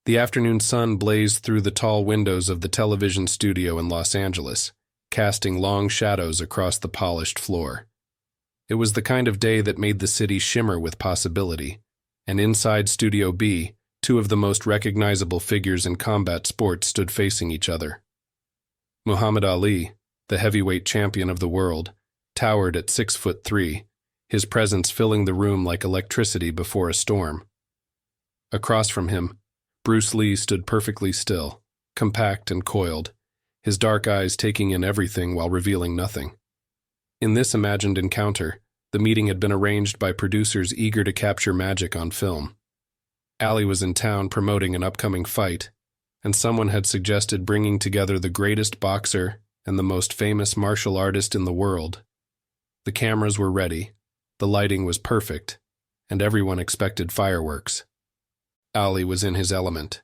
The afternoon sun blazed through the tall windows of the television studio in Los Angeles, casting long shadows across the polished floor. It was the kind of day that made the city shimmer with possibility, and inside Studio B, two of the most recognizable figures in combat sports stood facing each other. Muhammad Ali, the heavyweight champion of the world, towered at 6'3", his presence filling the room like electricity before a storm. Across from him, Bruce Lee stood perfectly still, compact and coiled, his dark eyes taking in everything while revealing nothing. In this imagined encounter, the meeting had been arranged by producers eager to capture magic on film. Ali was in town promoting an upcoming fight, and someone had suggested bringing together the greatest boxer and the most famous martial artist in the world. The cameras were ready, the lighting was perfect, and everyone expected fireworks. Ali was in his element.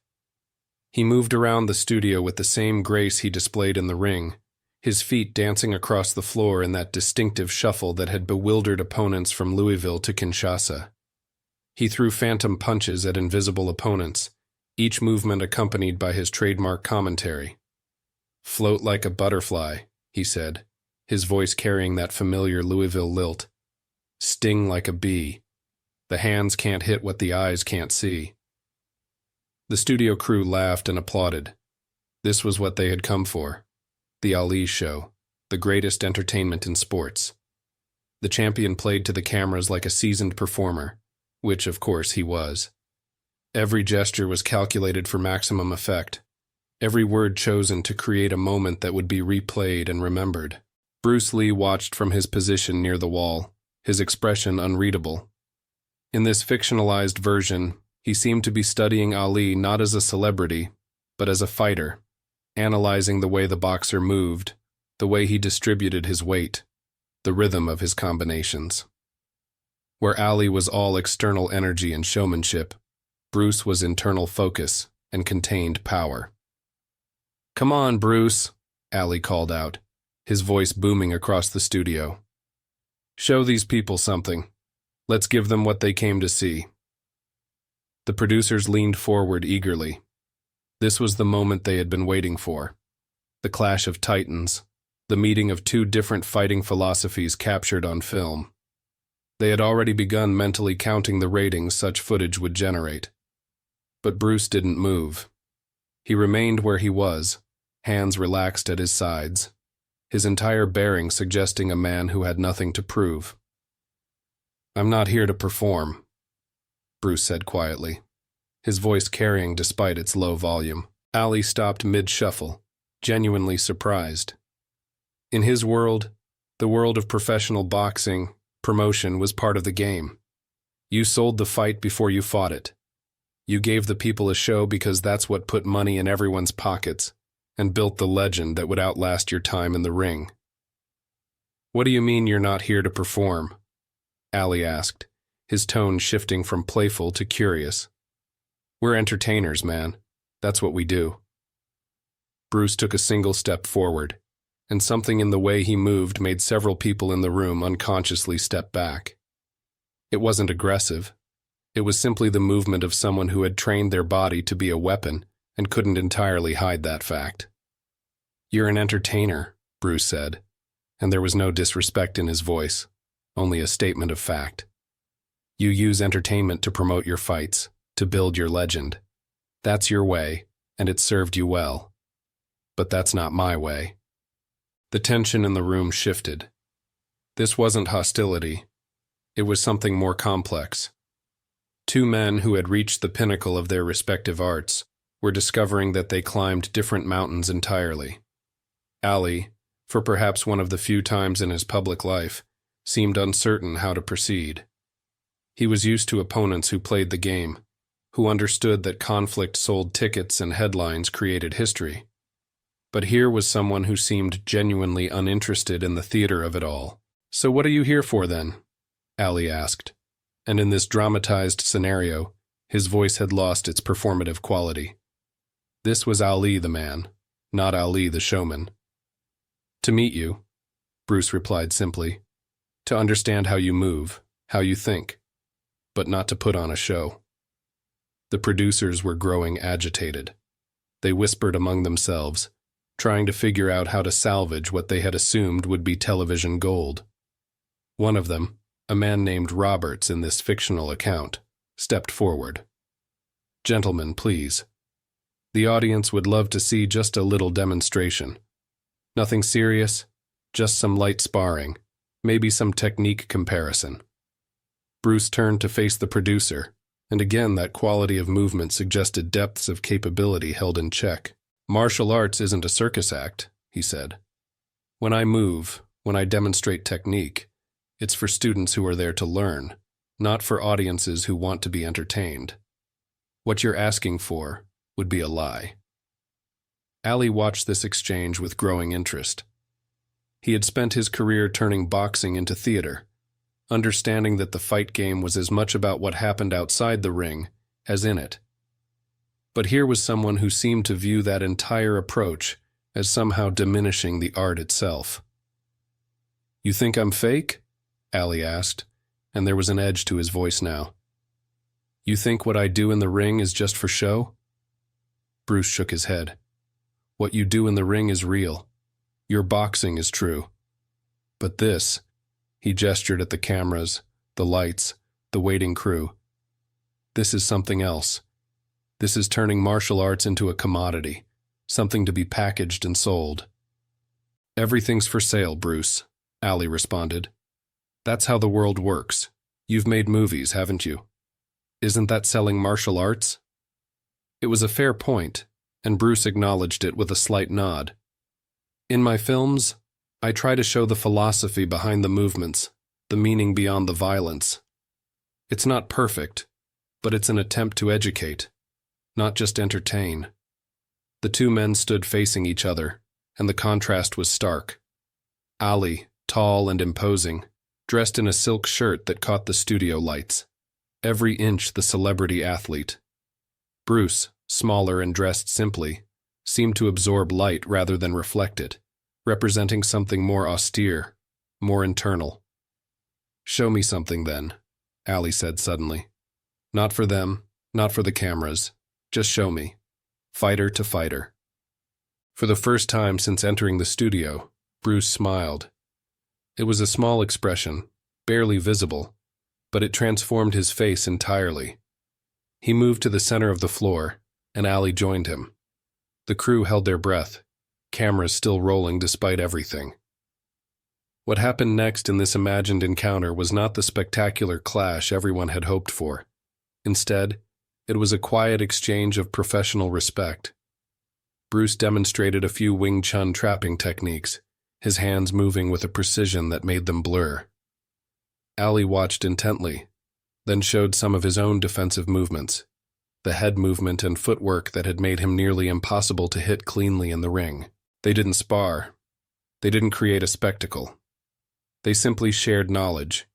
He moved around the studio with the same grace he displayed in the ring, his feet dancing across the floor in that distinctive shuffle that had bewildered opponents from Louisville to Kinshasa. He threw phantom punches at invisible opponents, each movement accompanied by his trademark commentary. "Float like a butterfly," he said, his voice carrying that familiar Louisville lilt. "Sting like a bee. The hands can't hit what the eyes can't see." The studio crew laughed and applauded. This was what they had come for. The Ali show, the greatest entertainment in sports. The champion played to the cameras like a seasoned performer, which, of course, he was. Every gesture was calculated for maximum effect, every word chosen to create a moment that would be replayed and remembered. Bruce Lee watched from his position near the wall, his expression unreadable. In this fictionalized version, he seemed to be studying Ali not as a celebrity, but as a fighter, analyzing the way the boxer moved, the way he distributed his weight, the rhythm of his combinations. Where Ali was all external energy and showmanship, Bruce was internal focus and contained power. "Come on, Bruce," Ali called out, his voice booming across the studio. "Show these people something. Let's give them what they came to see." The producers leaned forward eagerly. This was the moment they had been waiting for. The clash of titans, the meeting of two different fighting philosophies captured on film. They had already begun mentally counting the ratings such footage would generate. But Bruce didn't move. He remained where he was, hands relaxed at his sides, his entire bearing suggesting a man who had nothing to prove. "I'm not here to perform," Bruce said quietly, his voice carrying despite its low volume. Ali stopped mid-shuffle, genuinely surprised. In his world, the world of professional boxing, promotion was part of the game. You sold the fight before you fought it. You gave the people a show because that's what put money in everyone's pockets and built the legend that would outlast your time in the ring. "What do you mean you're not here to perform?" Ali asked, his tone shifting from playful to curious. "We're entertainers, man. That's what we do." Bruce took a single step forward, and something in the way he moved made several people in the room unconsciously step back. It wasn't aggressive. It was simply the movement of someone who had trained their body to be a weapon and couldn't entirely hide that fact. "You're an entertainer," Bruce said, and there was no disrespect in his voice, only a statement of fact. "You use entertainment to promote your fights, to build your legend. That's your way, and it served you well. But that's not my way." The tension in the room shifted. This wasn't hostility. It was something more complex. Two men who had reached the pinnacle of their respective arts were discovering that they climbed different mountains entirely. Ali, for perhaps one of the few times in his public life, seemed uncertain how to proceed. He was used to opponents who played the game, who understood that conflict sold tickets and headlines created history. But here was someone who seemed genuinely uninterested in the theater of it all. "So what are you here for, then?" Ali asked. And in this dramatized scenario, his voice had lost its performative quality. This was Ali the man, not Ali the showman. "To meet you," Bruce replied simply. "To understand how you move, how you think, but not to put on a show." The producers were growing agitated. They whispered among themselves, trying to figure out how to salvage what they had assumed would be television gold. One of them, a man named Roberts in this fictional account, stepped forward. "Gentlemen, please. The audience would love to see just a little demonstration. Nothing serious, just some light sparring, maybe some technique comparison." Bruce turned to face the producer, and again that quality of movement suggested depths of capability held in check. "Martial arts isn't a circus act," he said. "When I move, when I demonstrate technique, it's for students who are there to learn, not for audiences who want to be entertained. What you're asking for would be a lie." Ali watched this exchange with growing interest. He had spent his career turning boxing into theater, understanding that the fight game was as much about what happened outside the ring as in it. But here was someone who seemed to view that entire approach as somehow diminishing the art itself. "You think I'm fake?" Ali asked, and there was an edge to his voice now. "You think what I do in the ring is just for show?" Bruce shook his head. "What you do in the ring is real. Your boxing is true. But this," he gestured at the cameras, the lights, the waiting crew, "this is something else. This is turning martial arts into a commodity, something to be packaged and sold." "Everything's for sale, Bruce," Ali responded. "That's how the world works. You've made movies, haven't you? Isn't that selling martial arts?" It was a fair point, and Bruce acknowledged it with a slight nod. "In my films, I try to show the philosophy behind the movements, the meaning beyond the violence. It's not perfect, but it's an attempt to educate, not just entertain." The two men stood facing each other, and the contrast was stark. Ali, tall and imposing, dressed in a silk shirt that caught the studio lights, every inch the celebrity athlete. Bruce, smaller and dressed simply, seemed to absorb light rather than reflect it, representing something more austere, more internal. "Show me something then," Ali said suddenly. "Not for them, not for the cameras. Just show me. Fighter to fighter." For the first time since entering the studio, Bruce smiled. It was a small expression, barely visible, but it transformed his face entirely. He moved to the center of the floor, and Ali joined him. The crew held their breath, cameras still rolling despite everything. What happened next in this imagined encounter was not the spectacular clash everyone had hoped for. Instead, it was a quiet exchange of professional respect. Bruce demonstrated a few Wing Chun trapping techniques, his hands moving with a precision that made them blur. Ali watched intently, then showed some of his own defensive movements, the head movement and footwork that had made him nearly impossible to hit cleanly in the ring. They didn't spar. They didn't create a spectacle. They simply shared knowledge,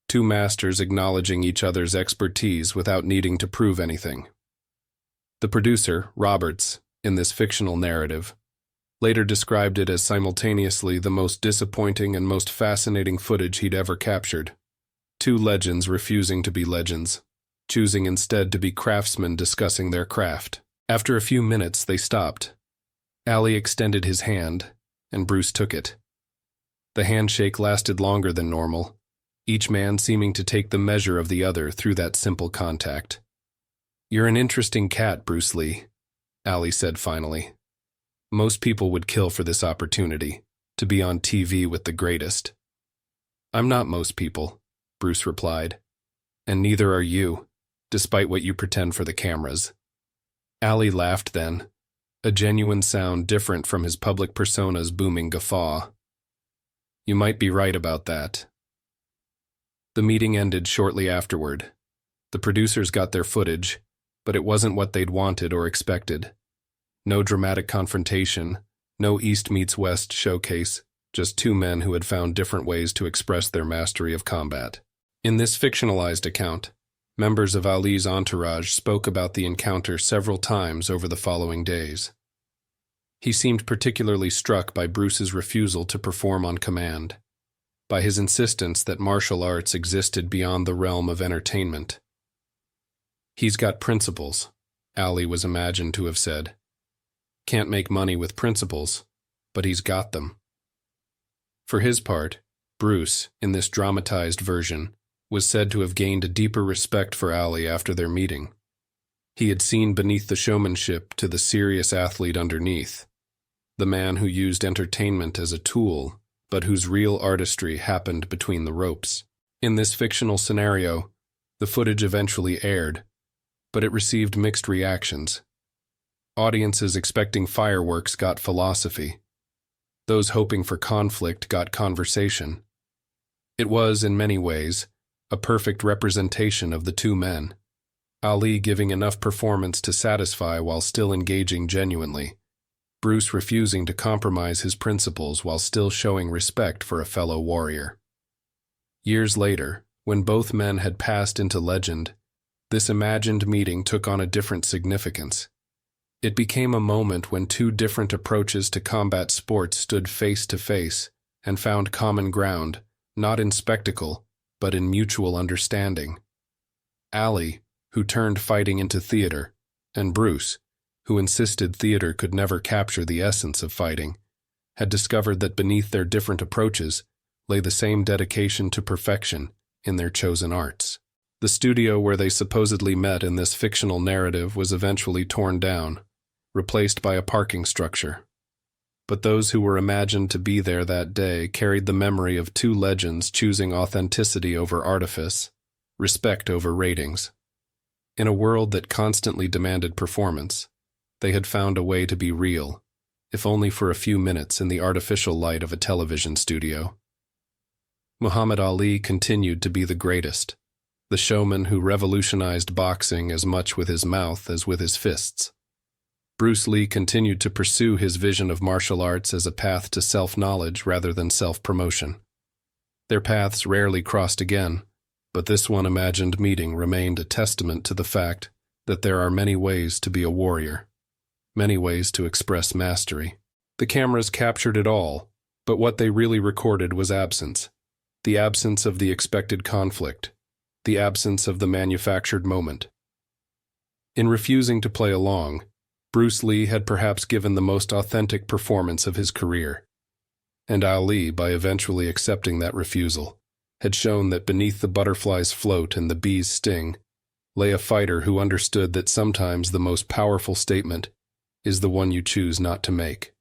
two masters acknowledging each other's expertise without needing to prove anything. The producer, Roberts, in this fictional narrative, later described it as simultaneously the most disappointing and most fascinating footage he'd ever captured. Two legends refusing to be legends, choosing instead to be craftsmen discussing their craft. After a few minutes, they stopped. Ali extended his hand, and Bruce took it. The handshake lasted longer than normal, each man seeming to take the measure of the other through that simple contact. "You're an interesting cat, Bruce Lee," Ali said finally. "Most people would kill for this opportunity, to be on TV with the greatest." "I'm not most people," Bruce replied. "And neither are you, despite what you pretend for the cameras." Ali laughed then, a genuine sound different from his public persona's booming guffaw. "You might be right about that." The meeting ended shortly afterward. The producers got their footage, but it wasn't what they'd wanted or expected. No dramatic confrontation, no East meets West showcase, just two men who had found different ways to express their mastery of combat. In this fictionalized account, members of Ali's entourage spoke about the encounter several times over the following days. He seemed particularly struck by Bruce's refusal to perform on command, by his insistence that martial arts existed beyond the realm of entertainment. He's got principles, Ali was imagined to have said. Can't make money with principles, but he's got them. For his part, Bruce, in this dramatized version, was said to have gained a deeper respect for Ali after their meeting. He had seen beneath the showmanship to the serious athlete underneath, the man who used entertainment as a tool, but whose real artistry happened between the ropes. In this fictional scenario, the footage eventually aired, but it received mixed reactions. Audiences expecting fireworks got philosophy. Those hoping for conflict got conversation. It was, in many ways, a perfect representation of the two men, Ali giving enough performance to satisfy while still engaging genuinely, Bruce refusing to compromise his principles while still showing respect for a fellow warrior. Years later, when both men had passed into legend, this imagined meeting took on a different significance. It became a moment when two different approaches to combat sports stood face to face and found common ground, not in spectacle, but in mutual understanding. Ali, who turned fighting into theater, and Bruce, who insisted theater could never capture the essence of fighting, had discovered that beneath their different approaches lay the same dedication to perfection in their chosen arts. The studio where they supposedly met in this fictional narrative was eventually torn down, replaced by a parking structure. But those who were imagined to be there that day carried the memory of two legends choosing authenticity over artifice, respect over ratings. In a world that constantly demanded performance, they had found a way to be real, if only for a few minutes in the artificial light of a television studio. Muhammad Ali continued to be the greatest, the showman who revolutionized boxing as much with his mouth as with his fists. Bruce Lee continued to pursue his vision of martial arts as a path to self-knowledge rather than self-promotion. Their paths rarely crossed again, but this one imagined meeting remained a testament to the fact that there are many ways to be a warrior, many ways to express mastery. The cameras captured it all, but what they really recorded was absence. The absence of the expected conflict, the absence of the manufactured moment. In refusing to play along, Bruce Lee had perhaps given the most authentic performance of his career. And Ali, by eventually accepting that refusal, had shown that beneath the butterfly's float and the bee's sting lay a fighter who understood that sometimes the most powerful statement is the one you choose not to make.